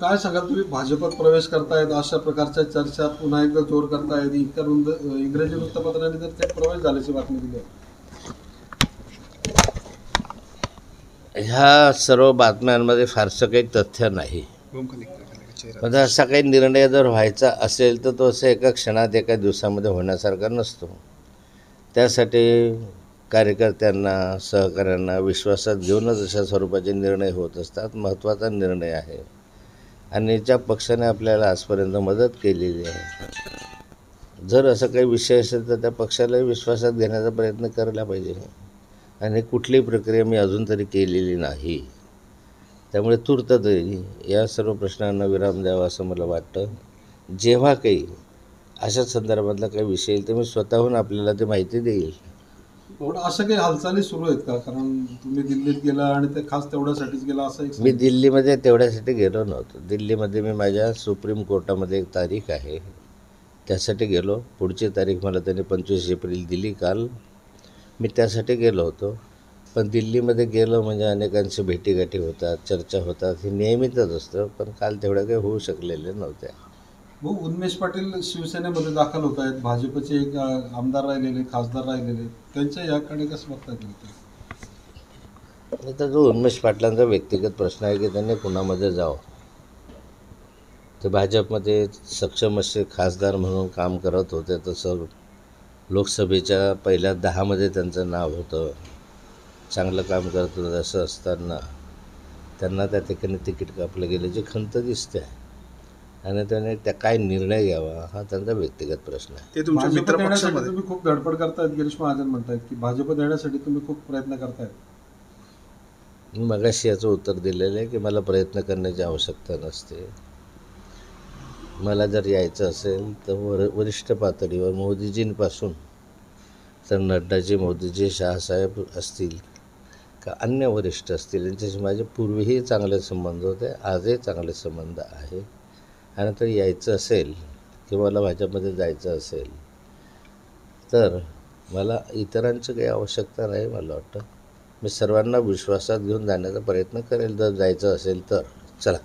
काय सांगाल तुम्ही भाजपात प्रवेश करतायत अशा प्रकारच्या चर्चा पुन्हा एकदा जोर करतायत इंग्रजी वृत्तपत्रांनी तर ते प्रवेश झाल्याची बातमी दिली आहे. ह्या सर्व बातम्यांमध्ये फारसं काही तथ्य नाही. म्हणजे असा काही निर्णय जर व्हायचा असेल तर तो असं एका क्षणात एका दिवसामध्ये होण्यासारखा नसतो. त्यासाठी कार्यकर्त्यांना सहकाऱ्यांना विश्वासात घेऊनच अशा स्वरूपाचे निर्णय होत असतात. महत्त्वाचा निर्णय आहे आणि ज्या पक्षाने आपल्याला आजपर्यंत मदत केलेली आहे, जर असं काही विषय असेल तर त्या पक्षालाही विश्वासात घेण्याचा प्रयत्न करायला पाहिजे. आणि कुठलीही प्रक्रिया मी अजून तरी केलेली नाही. त्यामुळे तूर्त तरी या सर्व प्रश्नांना विराम द्यावा असं मला वाटतं. जेव्हा काही अशा संदर्भातला काही विषय येईल तर मी स्वतःहून आपल्याला ते माहिती देईल. अशा काही हालचाली सुरू आहेत का? कारण तुम्ही दिल्लीत गेला आणि ते खास तेवढ्यासाठीच गेला असं एक मी दिल्लीमध्ये तेवढ्यासाठी गेलो नव्हतो. दिल्लीमध्ये मी माझ्या सुप्रीम कोर्टामध्ये एक तारीख आहे त्यासाठी गेलो. पुढची तारीख मला त्यांनी 25 एप्रिल दिली काल. मी त्यासाठी गेलो होतो. पण दिल्लीमध्ये गेलो म्हणजे अनेकांशी भेटीगाठी होतात, चर्चा होतात, हे नेहमीचंच असतं. पण काल तेवढ्या काही होऊ शकलेल्या नव्हत्या. भाऊ, उन्मेष पाटील शिवसेनेमध्ये दाखल होत आहेत. भाजपचे एक आमदार राहिलेले, खासदार राहिलेले, त्यांच्या याकडे कसं बघता येईल? आता जो उन्मेष पाटलांचा व्यक्तिगत प्रश्न आहे की त्यांनी कुणामध्ये जावं. ते भाजपमध्ये सक्षम असे खासदार म्हणून काम करत होते. तसं लोकसभेच्या पहिल्या 10मध्ये त्यांचं नाव होतं. चांगलं काम करत होतं. असं असताना त्यांना त्या ठिकाणी तिकीट कापलं गेल्याची खंत दिसते आहे आणि त्याने त्या काय निर्णय घ्यावा हा त्यांचा व्यक्तिगत प्रश्न आहे. ते तुमच्या मित्रपक्षामध्ये तुम्ही खूप धडपड करतायत. गिरीश महाजन म्हणतायत की भाजप देण्यासाठी तुम्ही खूप प्रयत्न करतायत. मी मगाशी याचं उत्तर दिलेलं आहे की मला प्रयत्न करण्याची आवश्यकता नसते. मला जर यायचं असेल तर वरिष्ठ पातळीवर मोदीजींपासून तर नड्डाजी, मोदीजी, शहासाहेब असतील का अन्य वरिष्ठ असतील यांच्याशी माझे पूर्वीही चांगले संबंध होते, आजही चांगले संबंध आहे. आणि तर यायचं असेल किंवा मला भाजपमध्ये जायचं असेल तर मला इतरांची काही आवश्यकता नाही. मला वाटतं मी सर्वांना विश्वासात घेऊन जाण्याचा प्रयत्न करेल जर जायचं असेल तर. चला.